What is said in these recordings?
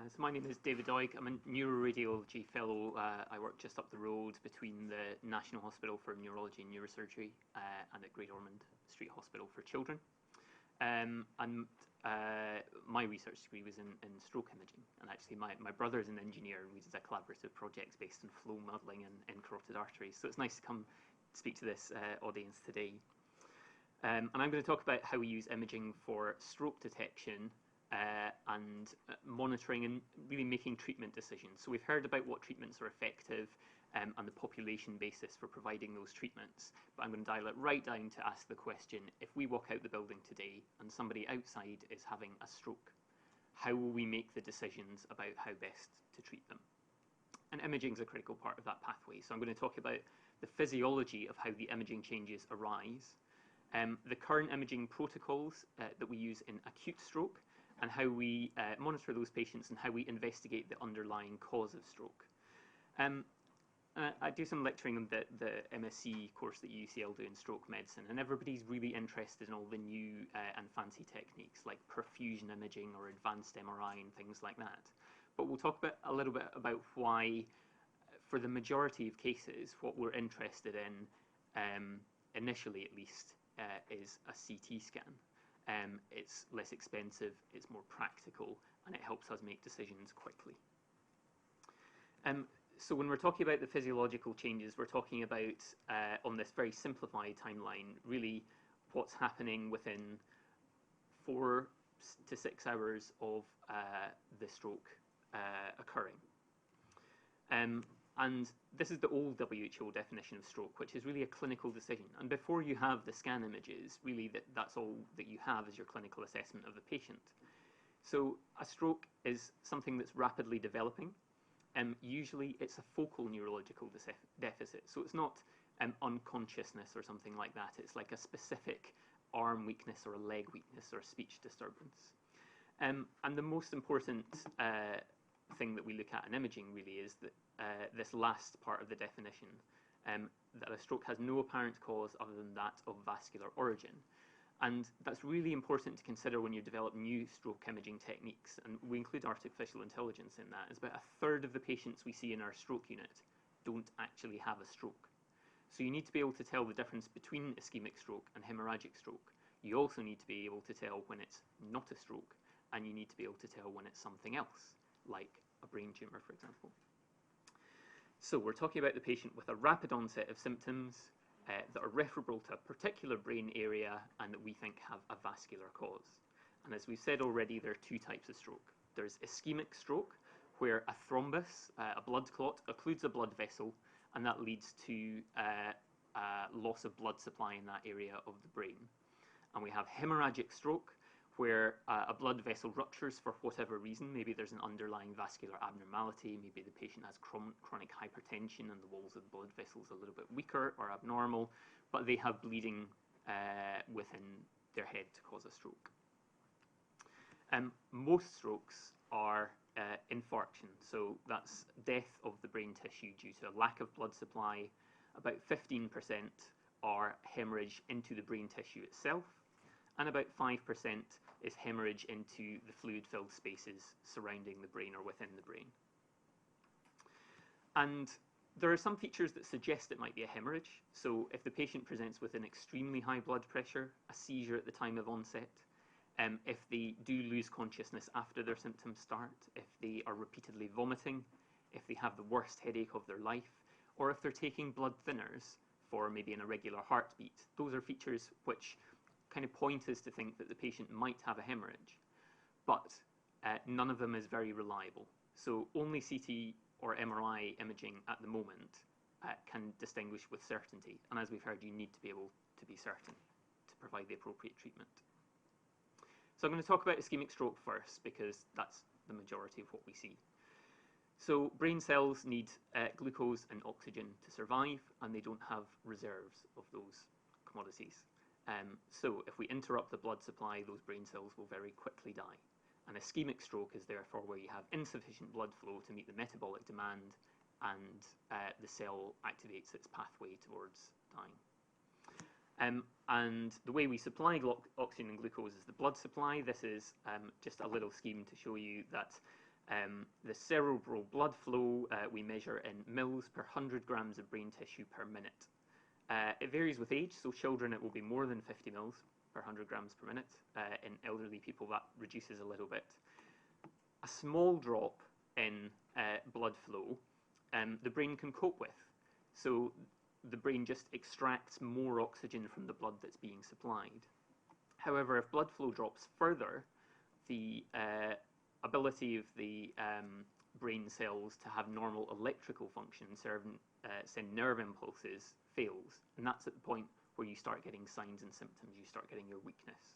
So my name is David Doig. I'm a neuroradiology fellow. I work just up the road between the National Hospital for Neurology and Neurosurgery and at Great Ormond Street Hospital for Children. My research degree was in stroke imaging, and actually my brother is an engineer, and we did a collaborative project based on flow modelling and carotid arteries. So it's nice to come speak to this audience today. And I'm going to talk about how we use imaging for stroke detection and monitoring and really making treatment decisions. So we've heard about what treatments are effective and the population basis for providing those treatments, but I'm going to dial it right down to ask the question, if we walk out the building today and somebody outside is having a stroke, how will we make the decisions about how best to treat them? And imaging is a critical part of that pathway. So I'm going to talk about the physiology of how the imaging changes arise, the current imaging protocols that we use in acute stroke, and how we monitor those patients and how we investigate the underlying cause of stroke. I do some lecturing on the MSc course that UCL do in stroke medicine, and everybody's really interested in all the new and fancy techniques like perfusion imaging or advanced MRI and things like that. But we'll talk a little bit about why, for the majority of cases, what we're interested in, initially at least, is a CT scan. It's less expensive, it's more practical, and it helps us make decisions quickly. So when we're talking about the physiological changes, we're talking about, on this very simplified timeline, really what's happening within 4 to 6 hours of the stroke occurring. And this is the old WHO definition of stroke, which is really a clinical decision. And before you have the scan images, really that's all that you have is your clinical assessment of the patient. So a stroke is something that's rapidly developing. Usually it's a focal neurological deficit. So it's not unconsciousness or something like that. It's like a specific arm weakness or a leg weakness or a speech disturbance. And the most important thing that we look at in imaging really is that this last part of the definition, that a stroke has no apparent cause other than that of vascular origin. And that's really important to consider when you develop new stroke imaging techniques, and we include artificial intelligence in that. It's about 1/3 of the patients we see in our stroke unit don't actually have a stroke. So you need to be able to tell the difference between ischemic stroke and hemorrhagic stroke. You also need to be able to tell when it's not a stroke, and you need to be able to tell when it's something else, like a brain tumour, for example. So we're talking about the patient with a rapid onset of symptoms that are referable to a particular brain area and that we think have a vascular cause. And as we've said already, there are 2 types of stroke. There's ischemic stroke, where a thrombus, a blood clot, occludes a blood vessel, and that leads to loss of blood supply in that area of the brain. And we have hemorrhagic stroke, where a blood vessel ruptures for whatever reason. Maybe there's an underlying vascular abnormality, maybe the patient has chronic hypertension and the walls of the blood vessels are a little bit weaker or abnormal, but they have bleeding within their head to cause a stroke. Most strokes are infarction, so that's death of the brain tissue due to a lack of blood supply. About 15% are hemorrhage into the brain tissue itself, and about 5% is hemorrhage into the fluid-filled spaces surrounding the brain or within the brain. And there are some features that suggest it might be a hemorrhage. So if the patient presents with an extremely high blood pressure, a seizure at the time of onset, if they do lose consciousness after their symptoms start, if they are repeatedly vomiting, if they have the worst headache of their life, or if they're taking blood thinners for maybe an irregular heartbeat, those are features which kind of point us to think that the patient might have a hemorrhage, but none of them is very reliable. So only CT or MRI imaging at the moment can distinguish with certainty. And as we've heard, you need to be able to be certain to provide the appropriate treatment. So I'm going to talk about ischemic stroke first, because that's the majority of what we see. So brain cells need glucose and oxygen to survive, and they don't have reserves of those commodities. So if we interrupt the blood supply, those brain cells will very quickly die. An ischemic stroke is therefore where you have insufficient blood flow to meet the metabolic demand, and the cell activates its pathway towards dying. And the way we supply oxygen and glucose is the blood supply. This is just a little scheme to show you that The cerebral blood flow we measure in mils per 100 grams of brain tissue per minute. It varies with age, so children it will be more than 50 mils per 100 grams per minute. In elderly people that reduces a little bit. A small drop in blood flow the brain can cope with. So the brain just extracts more oxygen from the blood that's being supplied. However, if blood flow drops further, the ability of the brain cells to have normal electrical function, send nerve impulses, fails. And that's at the point where you start getting signs and symptoms, you start getting your weakness.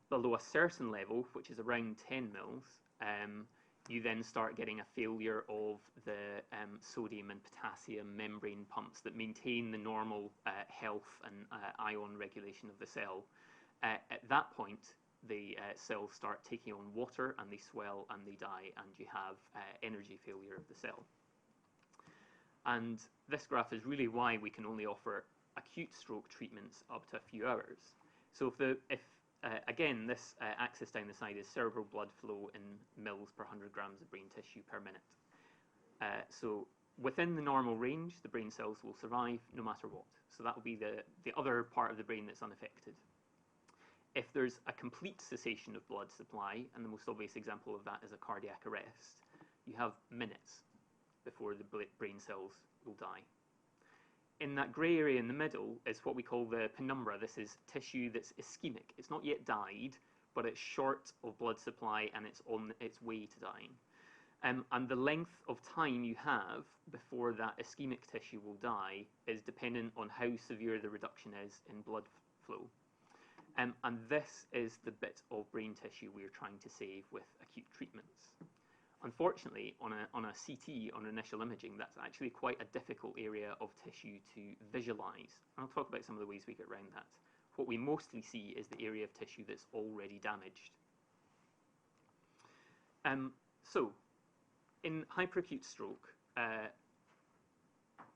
Below a certain level, which is around 10 mils, you then start getting a failure of the sodium and potassium membrane pumps that maintain the normal health and ion regulation of the cell. At that point, the cells start taking on water and they swell and they die, and you have energy failure of the cell. And this graph is really why we can only offer acute stroke treatments up to a few hours. So if again, this axis down the side is cerebral blood flow in mils per 100 grams of brain tissue per minute. So within the normal range, the brain cells will survive no matter what. So that will be the other part of the brain that's unaffected. If there's a complete cessation of blood supply, and the most obvious example of that is a cardiac arrest, you have minutes before the brain cells will die. In that grey area in the middle is what we call the penumbra. This is tissue that's ischemic. It's not yet died, but it's short of blood supply and it's on its way to dying. And the length of time you have before that ischemic tissue will die is dependent on how severe the reduction is in blood flow. And this is the bit of brain tissue we're trying to save with acute treatments. Unfortunately, on a CT, on initial imaging, that's actually quite a difficult area of tissue to visualize. And I'll talk about some of the ways we get around that. What we mostly see is the area of tissue that's already damaged. So, in hyperacute stroke,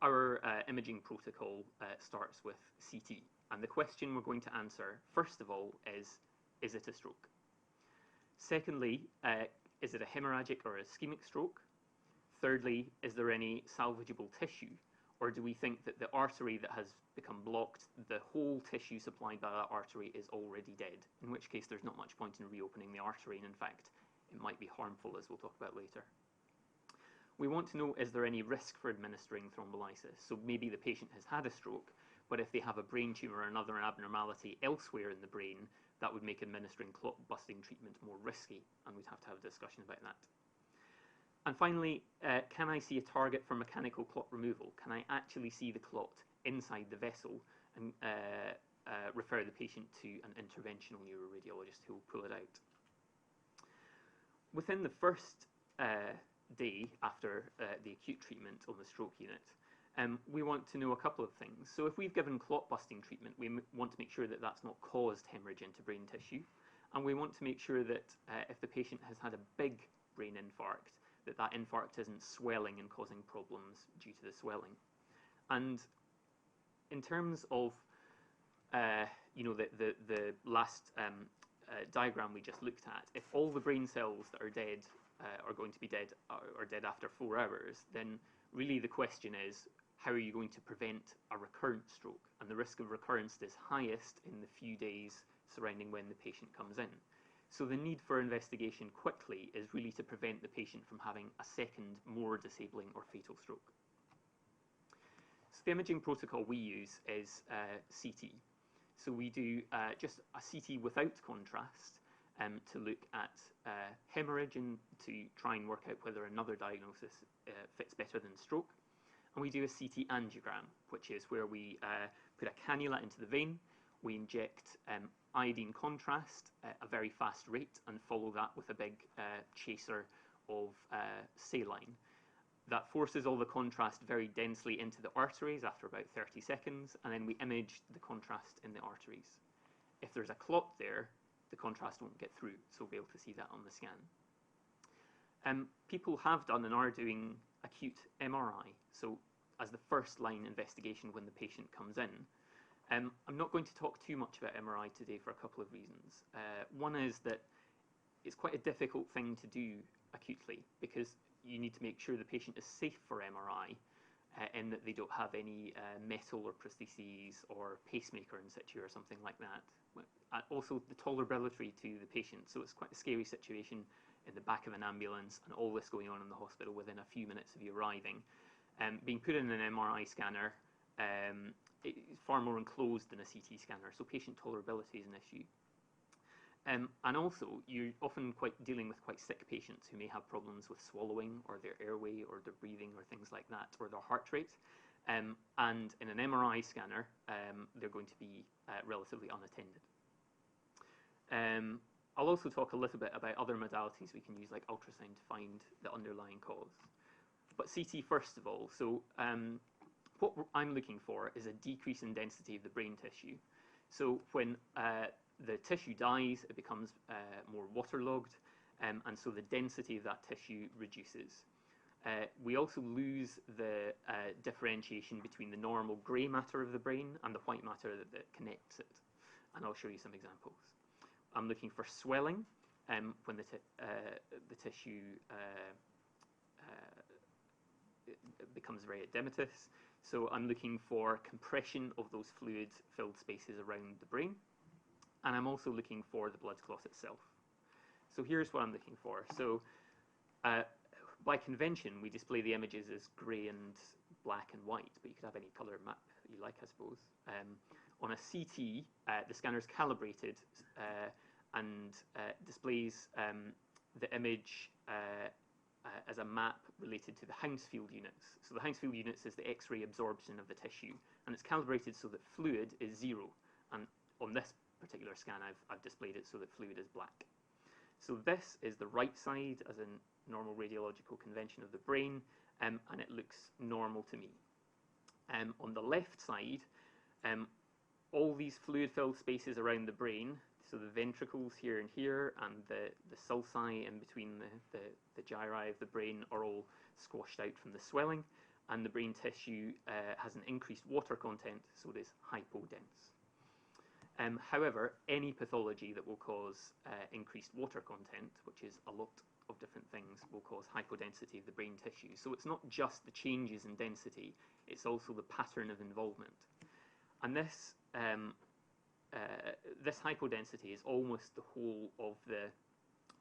our imaging protocol starts with CT. And the question we're going to answer, first of all, is it a stroke? Secondly, is it a hemorrhagic or ischemic stroke? Thirdly, is there any salvageable tissue? Or do we think that the artery that has become blocked, the whole tissue supplied by that artery is already dead? In which case there's not much point in reopening the artery, and in fact, it might be harmful, as we'll talk about later. We want to know, is there any risk for administering thrombolysis? So maybe the patient has had a stroke, but if they have a brain tumour or another abnormality elsewhere in the brain, that would make administering clot-busting treatment more risky, and we'd have to have a discussion about that. And finally, can I see a target for mechanical clot removal? Can I actually see the clot inside the vessel and refer the patient to an interventional neuroradiologist who will pull it out? Within the first day after the acute treatment on the stroke unit, we want to know a couple of things. So if we've given clot-busting treatment, we want to make sure that that's not caused hemorrhage into brain tissue. And we want to make sure that if the patient has had a big brain infarct, that infarct isn't swelling and causing problems due to the swelling. And in terms of the last diagram we just looked at, if all the brain cells that are dead are going to be dead or dead after 4 hours, then really the question is, how are you going to prevent a recurrent stroke? And the risk of recurrence is highest in the few days surrounding when the patient comes in. So the need for investigation quickly is really to prevent the patient from having a second, more disabling or fatal stroke. So the imaging protocol we use is CT. So we do just a CT without contrast to look at hemorrhage and to try and work out whether another diagnosis fits better than stroke. And we do a CT angiogram, which is where we put a cannula into the vein, we inject iodine contrast at a very fast rate and follow that with a big chaser of saline. That forces all the contrast very densely into the arteries after about 30 seconds, and then we image the contrast in the arteries. If there's a clot there, the contrast won't get through, so we'll be able to see that on the scan. People have done and are doing acute MRI, so as the first line investigation when the patient comes in. I'm not going to talk too much about MRI today for a couple of reasons. One is that it's quite a difficult thing to do acutely, because you need to make sure the patient is safe for MRI, in that they don't have any metal or prostheses or pacemaker in situ or something like that. Also, the tolerability to the patient. So it's quite a scary situation in the back of an ambulance and all this going on in the hospital within a few minutes of you arriving. Being put in an MRI scanner is far more enclosed than a CT scanner, so patient tolerability is an issue. And also, you're often dealing with quite sick patients who may have problems with swallowing or their airway or their breathing or things like that, or their heart rate. And in an MRI scanner, they're going to be relatively unattended. I'll also talk a little bit about other modalities we can use, like ultrasound, to find the underlying cause. But CT first of all. So what I'm looking for is a decrease in density of the brain tissue. So when the tissue dies, it becomes more waterlogged, and so the density of that tissue reduces. We also lose the differentiation between the normal grey matter of the brain and the white matter that connects it. And I'll show you some examples. I'm looking for swelling when the tissue becomes very edematous. So I'm looking for compression of those fluid-filled spaces around the brain. And I'm also looking for the blood clot itself. So here's what I'm looking for. So by convention, we display the images as grey and black and white, but you could have any color map you like, I suppose. On a CT, the scanner is calibrated and displays the image as a map related to the Hounsfield units. So the Hounsfield units is the X-ray absorption of the tissue, and it's calibrated so that fluid is 0. And on this particular scan, I've displayed it so that fluid is black. So this is the right side as a normal radiological convention of the brain, and it looks normal to me. On the left side, all these fluid-filled spaces around the brain, so the ventricles here and here, and the sulci in between the gyri of the brain are all squashed out from the swelling, and the brain tissue has an increased water content, so it is hypodense. However, any pathology that will cause increased water content, which is a lot of different things, will cause hypodensity of the brain tissue. So it's not just the changes in density, it's also the pattern of involvement. And this hypodensity is almost the whole of the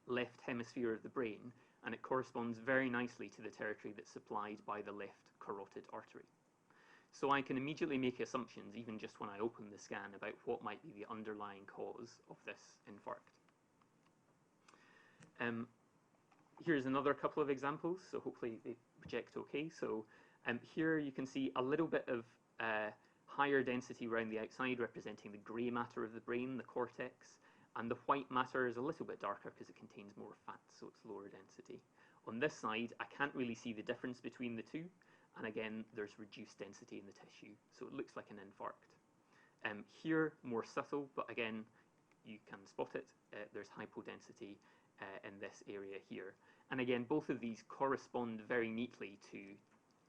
left hemisphere of the brain, and it corresponds very nicely to the territory that's supplied by the left carotid artery. So I can immediately make assumptions, even just when I open the scan, about what might be the underlying cause of this infarct. Here's another couple of examples, so hopefully they project okay. So here you can see a little bit of higher density around the outside, representing the grey matter of the brain, the cortex, and the white matter is a little bit darker because it contains more fat, so it's lower density. On this side, I can't really see the difference between the two, and again, there's reduced density in the tissue, so it looks like an infarct. Here, more subtle, but again, you can spot it. There's hypodensity in this area here. And again, both of these correspond very neatly to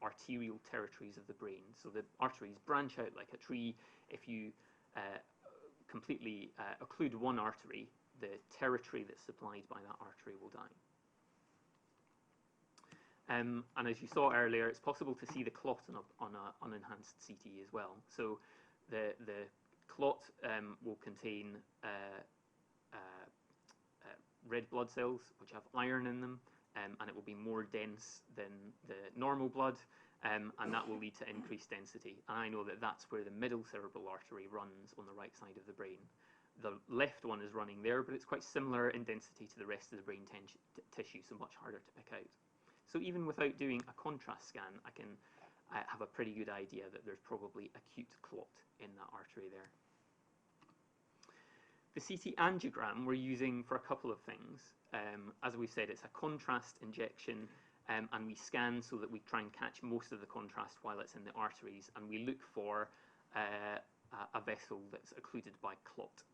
arterial territories of the brain. So the arteries branch out like a tree. If you completely occlude one artery, the territory that's supplied by that artery will die. And as you saw earlier, it's possible to see the clot on an unenhanced CT as well. So the clot will contain red blood cells, which have iron in them, and it will be more dense than the normal blood, and that will lead to increased density. And I know that that's where the middle cerebral artery runs on the right side of the brain. The left one is running there, but it's quite similar in density to the rest of the brain tissue, so much harder to pick out. So even without doing a contrast scan, I can have a pretty good idea that there's probably acute clot in that artery there. The CT angiogram we're using for a couple of things. As we said, it's a contrast injection, and we scan so that we try and catch most of the contrast while it's in the arteries, and we look for a vessel that's occluded by clot.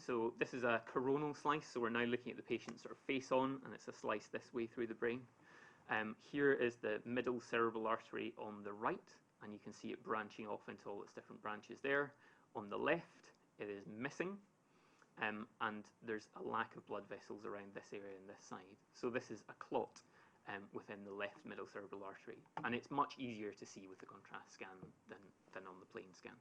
So this is a coronal slice, so we're now looking at the patient's sort of face on, and it's a slice this way through the brain. Here is the middle cerebral artery on the right, and you can see it branching off into all its different branches there. On the left, it is missing. and there's a lack of blood vessels around this area and this side. So this is a clot within the left middle cerebral artery, and it's much easier to see with the contrast scan than on the plain scan.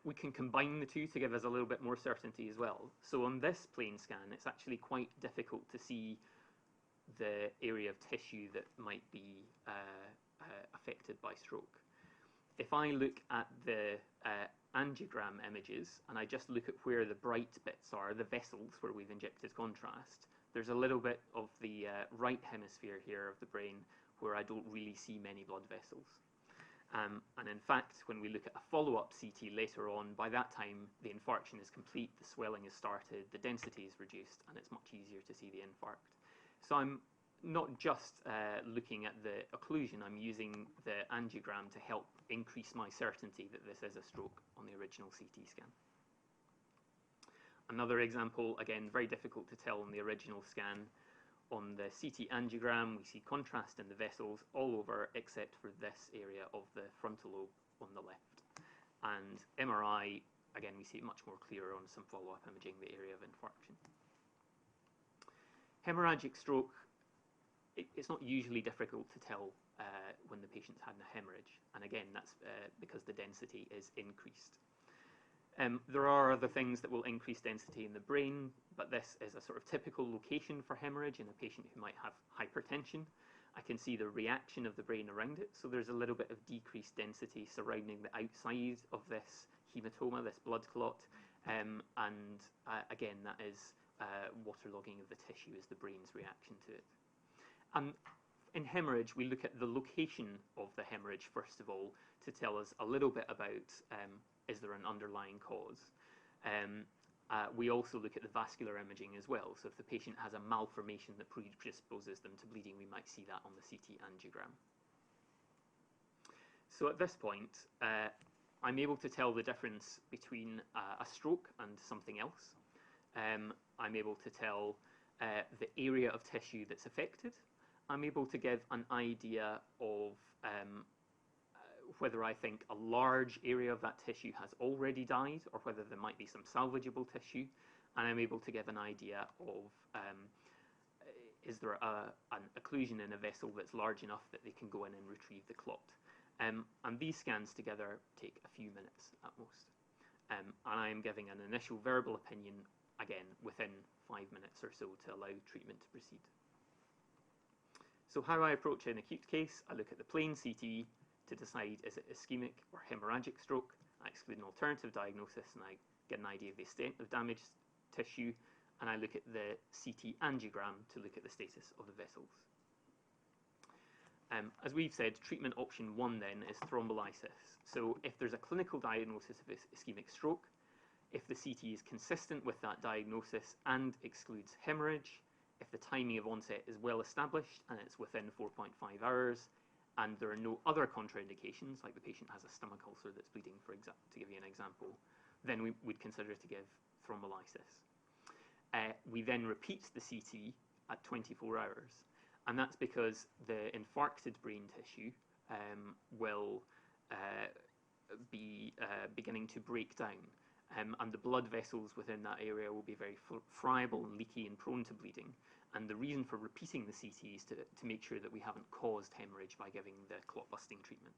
We can combine the two to give us a little bit more certainty as well. So on this plain scan, it's actually quite difficult to see the area of tissue that might be affected by stroke. If I look at the angiogram images and I just look at where the bright bits are, the vessels where we've injected contrast, there's a little bit of the right hemisphere here of the brain where I don't really see many blood vessels. And in fact, when we look at a follow-up CT later on, by that time the infarction is complete, the swelling has started, the density is reduced, and it's much easier to see the infarct. So I'm not just looking at the occlusion, I'm using the angiogram to help increase my certainty that this is a stroke on the original CT scan. Another example, again, very difficult to tell on the original scan. On the CT angiogram, we see contrast in the vessels all over except for this area of the frontal lobe on the left. And MRI, again, we see it much more clearer on some follow-up imaging, the area of infarction. Hemorrhagic stroke, it's not usually difficult to tell when the patient's had a hemorrhage. And again, that's because the density is increased. There are other things that will increase density in the brain, but this is a sort of typical location for hemorrhage in a patient who might have hypertension. I can see the reaction of the brain around it, so there's a little bit of decreased density surrounding the outside of this hematoma, this blood clot, and again, that is waterlogging of the tissue as the brain's reaction to it. In hemorrhage, we look at the location of the hemorrhage, first of all, to tell us a little bit about is there an underlying cause. We also look at the vascular imaging as well. So if the patient has a malformation that predisposes them to bleeding, we might see that on the CT angiogram. So at this point, I'm able to tell the difference between a stroke and something else. I'm able to tell the area of tissue that's affected. I'm able to give an idea of whether I think a large area of that tissue has already died or whether there might be some salvageable tissue. And I'm able to give an idea of is there an occlusion in a vessel that's large enough that they can go in and retrieve the clot. And these scans together take a few minutes at most. And I am giving an initial verbal opinion, again, within 5 minutes or so to allow treatment to proceed. So how I approach an acute case, I look at the plain CT to decide is it ischemic or hemorrhagic stroke. I exclude an alternative diagnosis and I get an idea of the extent of damaged tissue, and I look at the CT angiogram to look at the status of the vessels. As we've said, treatment option 1 then is thrombolysis. So if there's a clinical diagnosis of ischemic stroke, if the CT is consistent with that diagnosis and excludes hemorrhage, if the timing of onset is well established and it's within 4.5 hours, and there are no other contraindications, like the patient has a stomach ulcer that's bleeding, to give you an example, then we would consider to give thrombolysis. We then repeat the CT at 24 hours, and that's because the infarcted brain tissue will be beginning to break down, and the blood vessels within that area will be very friable and leaky and prone to bleeding. And the reason for repeating the CT is to make sure that we haven't caused hemorrhage by giving the clot-busting treatment.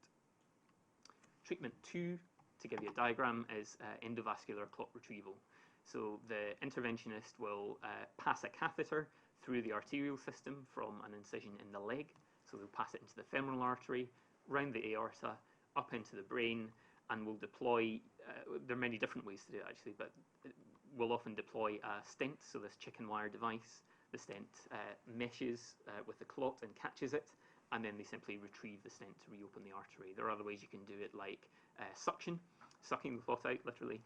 Treatment 2, to give you a diagram, is endovascular clot retrieval. So the interventionist will pass a catheter through the arterial system from an incision in the leg. So they'll pass it into the femoral artery, round the aorta, up into the brain, and we'll deploy, there are many different ways to do it actually, but we'll often deploy a stent, so this chicken wire device. The stent meshes with the clot and catches it, and then they simply retrieve the stent to reopen the artery. There are other ways you can do it, like sucking the clot out, literally,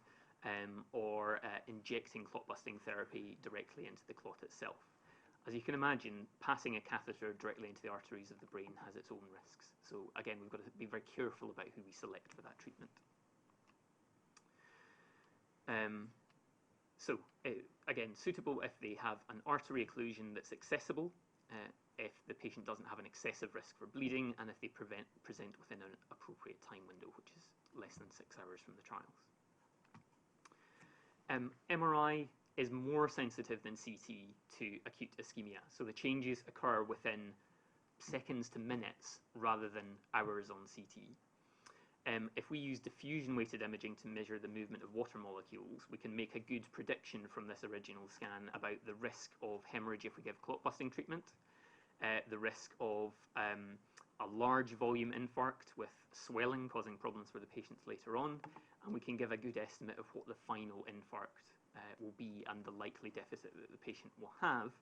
or injecting clot-busting therapy directly into the clot itself. As you can imagine, passing a catheter directly into the arteries of the brain has its own risks. So again, we've got to be very careful about who we select for that treatment. Again, suitable if they have an artery occlusion that's accessible, if the patient doesn't have an excessive risk for bleeding, and if they present within an appropriate time window, which is less than 6 hours from the trials. MRI is more sensitive than CT to acute ischemia, so the changes occur within seconds to minutes rather than hours on CT. If we use diffusion-weighted imaging to measure the movement of water molecules, we can make a good prediction from this original scan about the risk of hemorrhage if we give clot-busting treatment, the risk of a large volume infarct with swelling causing problems for the patients later on, and we can give a good estimate of what the final infarct will be and the likely deficit that the patient will have.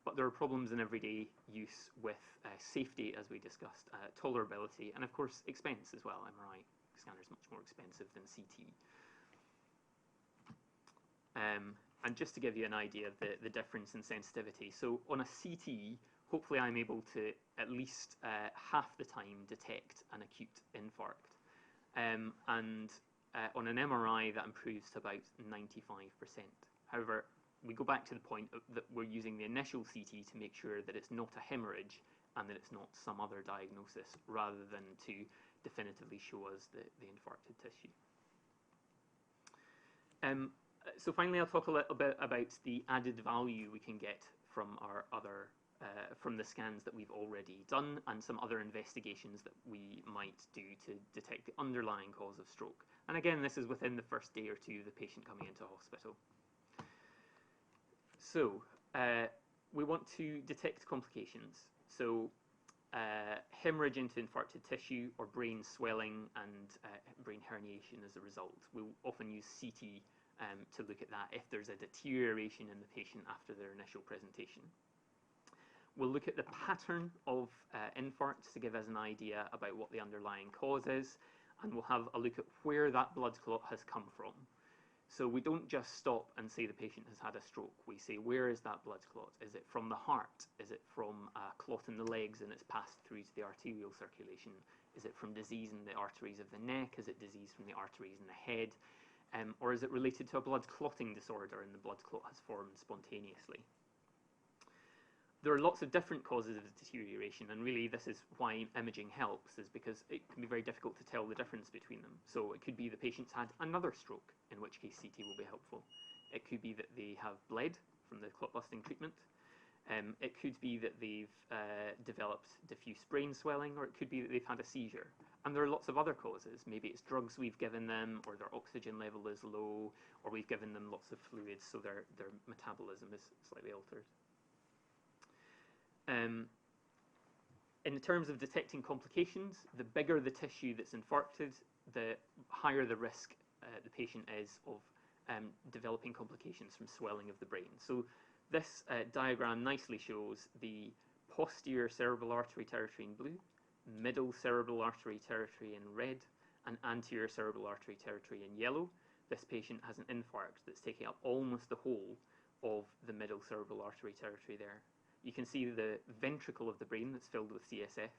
But there are problems in everyday use with safety, as we discussed, tolerability, and of course expense as well. MRI scanner is much more expensive than CT. And just to give you an idea of the difference in sensitivity, so on a CT, hopefully I'm able to at least half the time detect an acute infarct. And on an MRI, that improves to about 95%. However, we go back to the point that we're using the initial CT to make sure that it's not a hemorrhage and that it's not some other diagnosis, rather than to definitively show us the infarcted tissue. So finally, I'll talk a little bit about the added value we can get from our other from the scans that we've already done, and some other investigations that we might do to detect the underlying cause of stroke. And again, this is within the first day or two of the patient coming into hospital. So we want to detect complications. So hemorrhage into infarcted tissue or brain swelling and brain herniation as a result. We'll often use CT to look at that if there's a deterioration in the patient after their initial presentation. We'll look at the pattern of infarcts to give us an idea about what the underlying cause is, and we'll have a look at where that blood clot has come from. So we don't just stop and say the patient has had a stroke. We say, where is that blood clot? Is it from the heart? Is it from a clot in the legs and it's passed through to the arterial circulation? Is it from disease in the arteries of the neck? Is it disease from the arteries in the head? Or is it related to a blood clotting disorder and the blood clot has formed spontaneously? There are lots of different causes of deterioration, and really this is why imaging helps, is because it can be very difficult to tell the difference between them. So it could be the patient's had another stroke, in which case CT will be helpful. It could be that they have bled from the clot-busting treatment. It could be that they've developed diffuse brain swelling, or it could be that they've had a seizure. And there are lots of other causes. Maybe it's drugs we've given them, or their oxygen level is low, or we've given them lots of fluids, so their metabolism is slightly altered. In terms of detecting complications, the bigger the tissue that's infarcted, the higher the risk the patient is of developing complications from swelling of the brain. So this diagram nicely shows the posterior cerebral artery territory in blue, middle cerebral artery territory in red, and anterior cerebral artery territory in yellow. This patient has an infarct that's taking up almost the whole of the middle cerebral artery territory there. You can see the ventricle of the brain that's filled with CSF,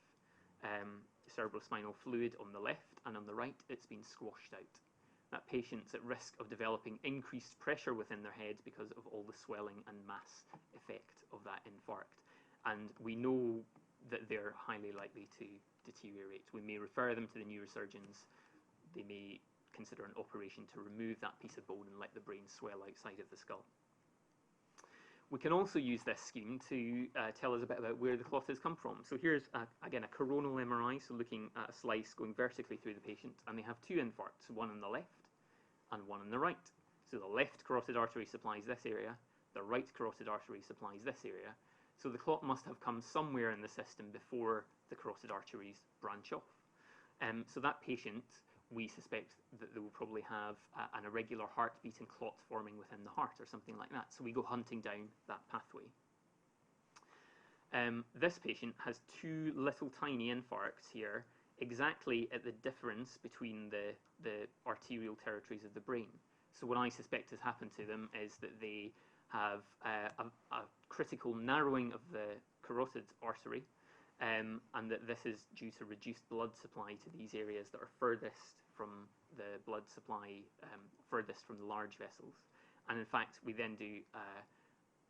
cerebrospinal fluid on the left, and on the right it's been squashed out. That patient's at risk of developing increased pressure within their head because of all the swelling and mass effect of that infarct. And we know that they're highly likely to deteriorate. We may refer them to the neurosurgeons. They may consider an operation to remove that piece of bone and let the brain swell outside of the skull. We can also use this scheme to tell us a bit about where the clot has come from. So here's, again, a coronal MRI, so looking at a slice going vertically through the patient, and they have two infarcts, one on the left and one on the right. So the left carotid artery supplies this area, the right carotid artery supplies this area. So the clot must have come somewhere in the system before the carotid arteries branch off. So that patient, we suspect that they will probably have an irregular heartbeat and clot forming within the heart or something like that. So we go hunting down that pathway. This patient has two little tiny infarcts here, exactly at the difference between the arterial territories of the brain. So what I suspect has happened to them is that they have a critical narrowing of the carotid artery, and that this is due to reduced blood supply to these areas that are furthest from the blood supply, furthest from the large vessels. And in fact, we then do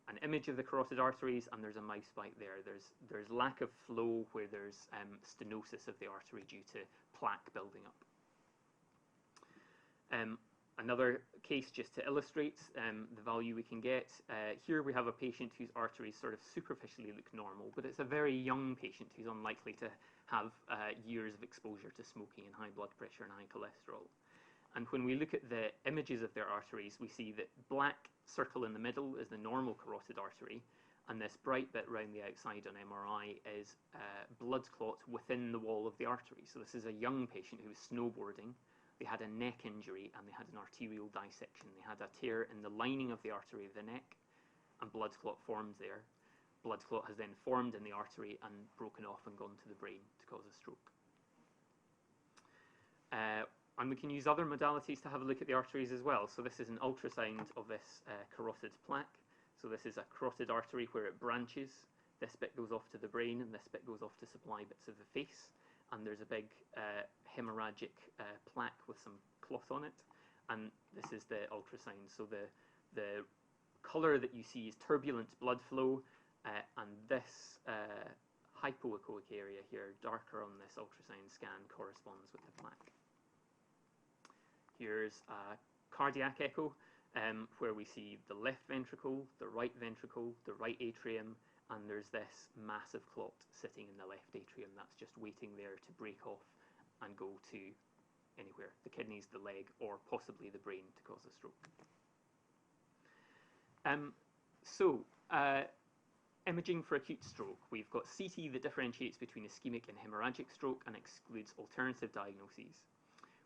an image of the carotid arteries, and there's a mouse bite there. There's lack of flow where there's stenosis of the artery due to plaque building up. Another case just to illustrate the value we can get. Here we have a patient whose arteries sort of superficially look normal, but it's a very young patient who's unlikely to have years of exposure to smoking and high blood pressure and high cholesterol. And when we look at the images of their arteries, we see that black circle in the middle is the normal carotid artery, and this bright bit around the outside on MRI is blood clot within the wall of the artery. So this is a young patient who was snowboarding. They had a neck injury and they had an arterial dissection. They had a tear in the lining of the artery of the neck, and blood clot formed there. Blood clot has then formed in the artery and broken off and gone to the brain to cause a stroke. And we can use other modalities to have a look at the arteries as well. So this is an ultrasound of this carotid plaque. So this is a carotid artery where it branches. This bit goes off to the brain and this bit goes off to supply bits of the face. And there's a big hemorrhagic plaque with some cloth on it. And this is the ultrasound. So the colour that you see is turbulent blood flow, and this hypoechoic area here, darker on this ultrasound scan, corresponds with the plaque. Here's a cardiac echo, where we see the left ventricle, the right atrium, and there's this massive clot sitting in the left atrium that's just waiting there to break off and go to anywhere, the kidneys, the leg, or possibly the brain to cause a stroke. Imaging for acute stroke. We've got CT that differentiates between ischemic and hemorrhagic stroke and excludes alternative diagnoses.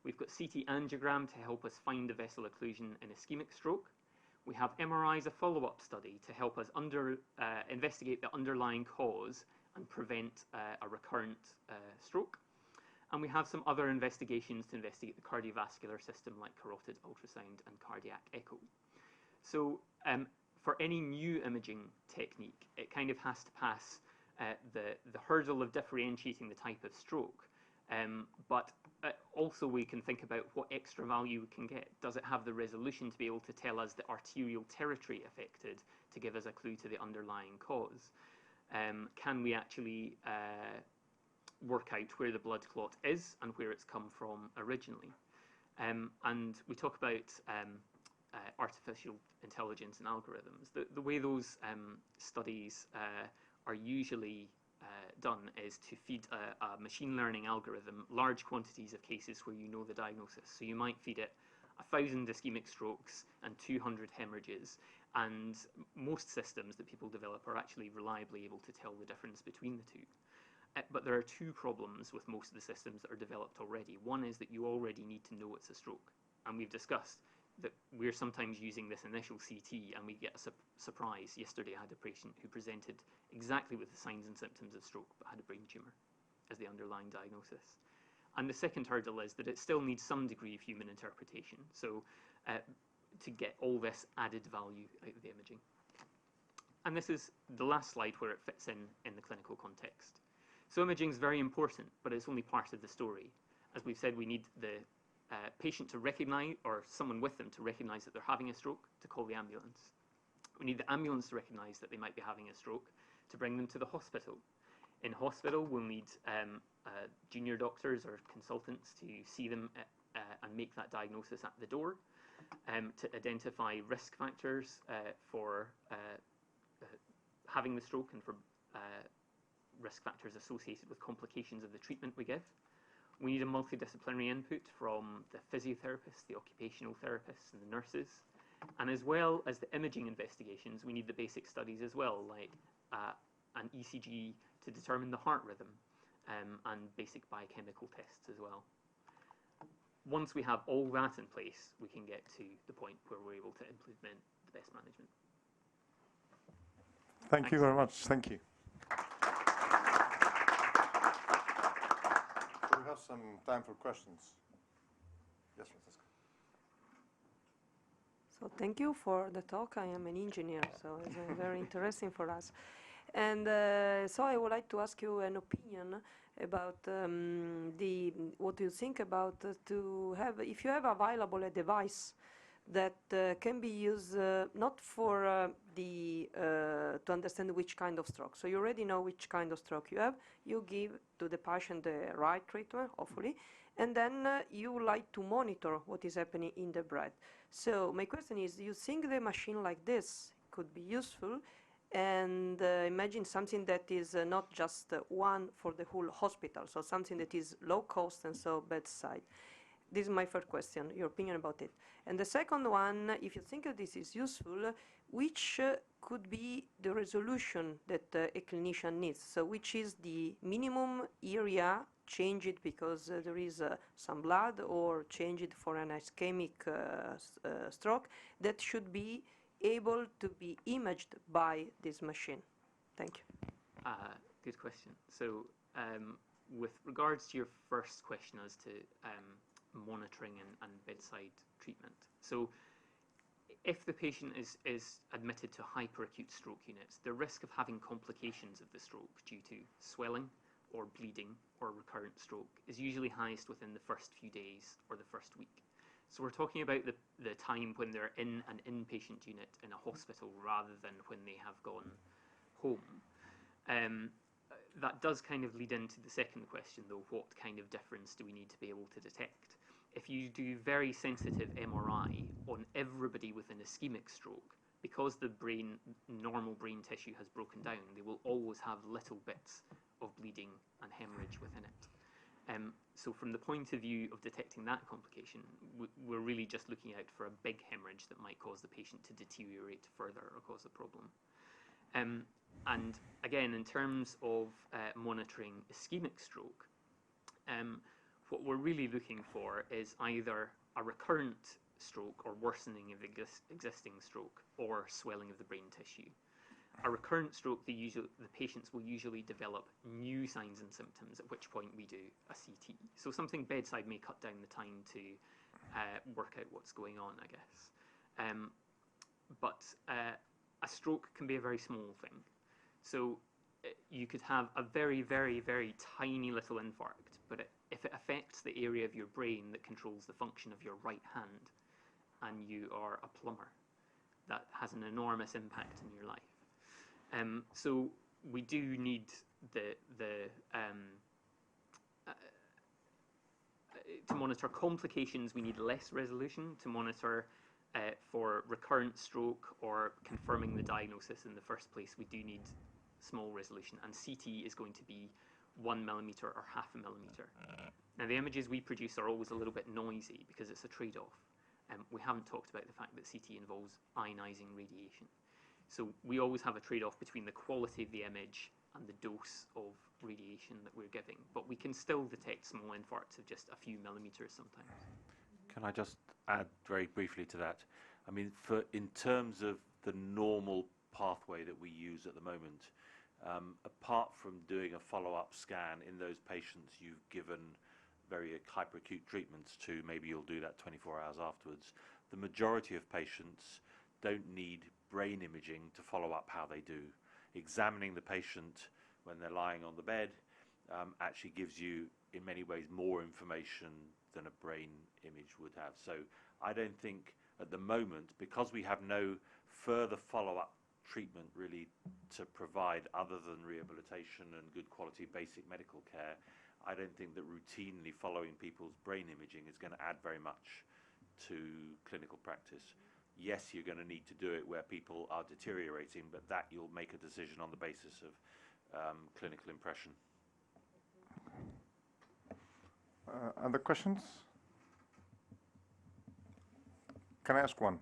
We've got CT angiogram to help us find the vessel occlusion in ischemic stroke. We have MRI as a follow-up study to help us investigate the underlying cause and prevent a recurrent stroke. And we have some other investigations to investigate the cardiovascular system, like carotid ultrasound and cardiac echo. So for any new imaging technique, it kind of has to pass the hurdle of differentiating the type of stroke. But also we can think about what extra value we can get. Does it have the resolution to be able to tell us the arterial territory affected to give us a clue to the underlying cause? Can we actually work out where the blood clot is and where it's come from originally? And we talk about artificial intelligence and algorithms. The way those studies are usually done is to feed a machine learning algorithm large quantities of cases where you know the diagnosis. So you might feed it 1,000 ischemic strokes and 200 hemorrhages, and most systems that people develop are actually reliably able to tell the difference between the two. But there are two problems with most of the systems that are developed already. One is that you already need to know it's a stroke, and we've discussed that we're sometimes using this initial CT and we get a surprise. Yesterday I had a patient who presented exactly with the signs and symptoms of stroke but had a brain tumour as the underlying diagnosis. And the second hurdle is that it still needs some degree of human interpretation, so to get all this added value out of the imaging. And this is the last slide where it fits in the clinical context. So imaging is very important, but it's only part of the story. As we've said, we need the patient to recognize, or someone with them to recognize that they're having a stroke, to call the ambulance. We need the ambulance to recognize that they might be having a stroke, to bring them to the hospital. In hospital, we'll need junior doctors or consultants to see them and make that diagnosis at the door, to identify risk factors for having the stroke and for risk factors associated with complications of the treatment we give. We need a multidisciplinary input from the physiotherapists, the occupational therapists, and the nurses. And as well as the imaging investigations, we need the basic studies as well, like an ECG to determine the heart rhythm, and basic biochemical tests as well. Once we have all that in place, we can get to the point where we're able to implement the best management. Thank you very much. Thank you. We have some time for questions. Yes, Francisco. So thank you for the talk. I am an engineer, so it's very interesting for us. And so I would like to ask you an opinion about what you think about to have, if you have available a device that can be used not for to understand which kind of stroke. So you already know which kind of stroke you have. You give to the patient the right treatment, hopefully, and then you like to monitor what is happening in the breath. So my question is, do you think the machine like this could be useful? And imagine something that is not just one for the whole hospital, so something that is low cost and so bedside. This is my first question, your opinion about it. And the second one, if you think that this is useful, which could be the resolution that a clinician needs? So which is the minimum area, change it because there is some blood, or change it for an ischemic stroke, that should be able to be imaged by this machine? Thank you. Good question. So with regards to your first question as to monitoring and bedside treatment. So if the patient is admitted to hyperacute stroke units, the risk of having complications of the stroke due to swelling or bleeding or recurrent stroke is usually highest within the first few days or the first week. So we're talking about the time when they're in an inpatient unit in a hospital rather than when they have gone home. That does kind of lead into the second question, though. What kind of difference do we need to be able to detect? If you do very sensitive MRI on everybody with an ischemic stroke, because the normal brain tissue has broken down, they will always have little bits of bleeding and hemorrhage within it. So from the point of view of detecting that complication, we're really just looking out for a big hemorrhage that might cause the patient to deteriorate further or cause a problem. And again, in terms of monitoring ischemic stroke, what we're really looking for is either a recurrent stroke or worsening of existing stroke or swelling of the brain tissue. A recurrent stroke, the patients will usually develop new signs and symptoms, at which point we do a CT. So something bedside may cut down the time to work out what's going on, I guess. But a stroke can be a very small thing. So you could have a very, very, very tiny little infarct, but if it affects the area of your brain that controls the function of your right hand, and you are a plumber, that has an enormous impact in your life. So we do need to monitor complications. We need less resolution. To monitor for recurrent stroke or confirming the diagnosis in the first place, we do need small resolution, and CT is going to be 1 millimeter or half a millimeter. Now, the images we produce are always a little bit noisy because it's a trade-off. We haven't talked about the fact that CT involves ionizing radiation. So we always have a trade-off between the quality of the image and the dose of radiation that we're giving. But we can still detect small infarcts of just a few millimeters sometimes. Can I just add very briefly to that? I mean, in terms of the normal pathway that we use at the moment, apart from doing a follow-up scan in those patients you've given very hyperacute treatments to, maybe you'll do that 24 hours afterwards, the majority of patients don't need brain imaging to follow up how they do. Examining the patient when they're lying on the bed actually gives you, in many ways, more information than a brain image would have. So I don't think at the moment, because we have no further follow-up treatment really to provide other than rehabilitation and good quality basic medical care, I don't think that routinely following people's brain imaging is going to add very much to clinical practice. Yes, you're going to need to do it where people are deteriorating, but that you'll make a decision on the basis of clinical impression. Other questions? Can I ask one?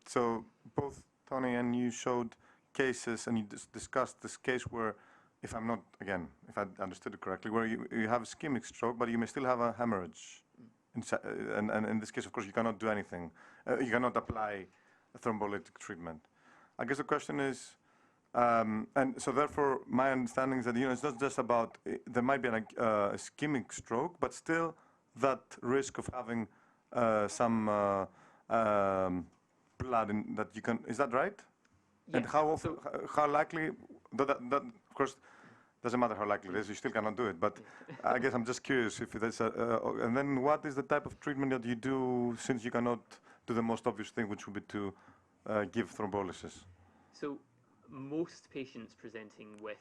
So both Tony and you showed cases, and you discussed this case where, if I'm not, again, if I understood it correctly, where you have ischemic stroke, but you may still have a hemorrhage. And in this case, of course, you cannot do anything. You cannot apply a thrombolytic treatment. I guess the question is, and so therefore, my understanding is that, it's not just about, there might be an ischemic stroke, but still that risk of having some blood that you can, is that right? Yes. And how often, how likely, that of course, doesn't matter how likely it is, you still cannot do it. But I guess I'm just curious if there's and then what is the type of treatment that you do, since you cannot do the most obvious thing, which would be to give thrombolysis? So most patients presenting with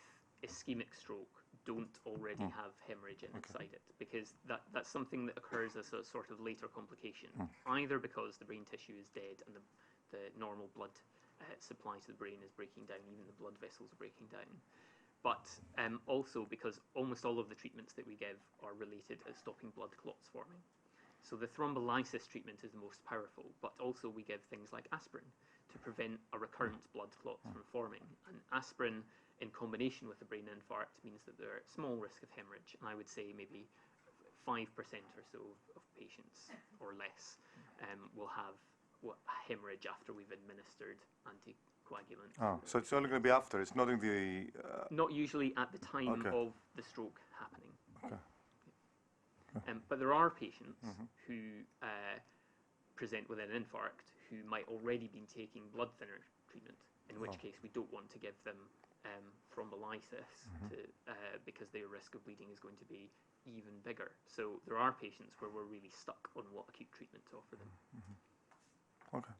ischemic stroke don't already have hemorrhage inside it, because that's something that occurs as a sort of later complication, either because the brain tissue is dead and the normal blood supply to the brain is breaking down, even the blood vessels are breaking down, but also because almost all of the treatments that we give are related at stopping blood clots forming. So the thrombolysis treatment is the most powerful, but also we give things like aspirin to prevent a recurrent blood clot from forming. And aspirin, in combination with a brain infarct, means that they're at small risk of hemorrhage. And I would say maybe 5% or so of patients or less will have hemorrhage after we've administered anticoagulant. Oh, so it's only going to be after, it's not in the... Not usually at the time of the stroke happening. Okay. But there are patients who present with an infarct who might already been taking blood thinner treatment, in which case we don't want to give them thrombolysis because their risk of bleeding is going to be even bigger. So there are patients where we're really stuck on what acute treatment to offer them. Okay,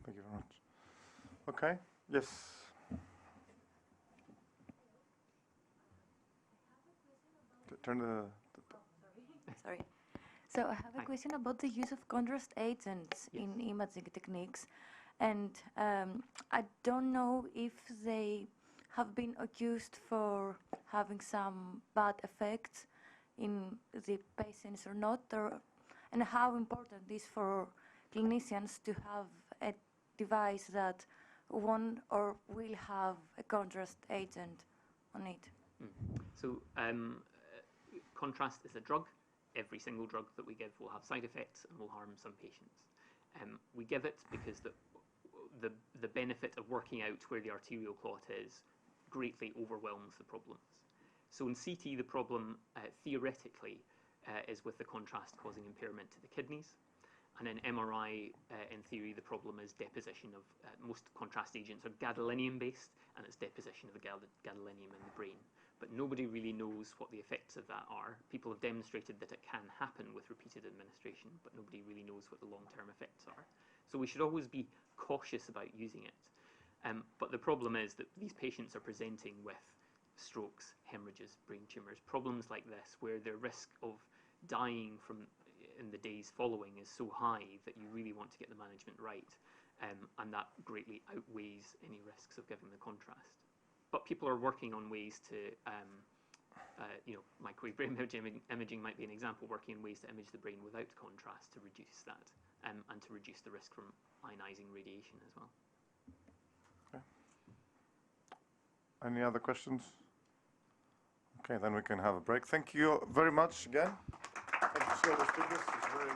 thank you very much. Okay, yes. Turn the... Sorry. So I have a question about the use of contrast agents in imaging techniques, and I don't know if they have been accused for having some bad effects in the patients or not, and how important it is for clinicians to have a device that won't or will have a contrast agent on it. So contrast is a drug. Every single drug that we give will have side effects and will harm some patients. We give it because the benefit of working out where the arterial clot is greatly overwhelms the problems. So in CT, the problem theoretically is with the contrast causing impairment to the kidneys. And in MRI, in theory, the problem is deposition of, most contrast agents are gadolinium-based, and it's deposition of the gadolinium in the brain. But nobody really knows what the effects of that are. People have demonstrated that it can happen with repeated administration, but nobody really knows what the long-term effects are. So we should always be cautious about using it. But the problem is that these patients are presenting with strokes, hemorrhages, brain tumours, problems like this, where their risk of dying in the days following is so high that you really want to get the management right, and that greatly outweighs any risks of giving the contrast. But people are working on ways to, microwave brain imaging might be an example, working on ways to image the brain without contrast to reduce that, and to reduce the risk from ionizing radiation as well. Okay. Any other questions? Okay, then we can have a break. Thank you very much again. Thank you to all the speakers. It's very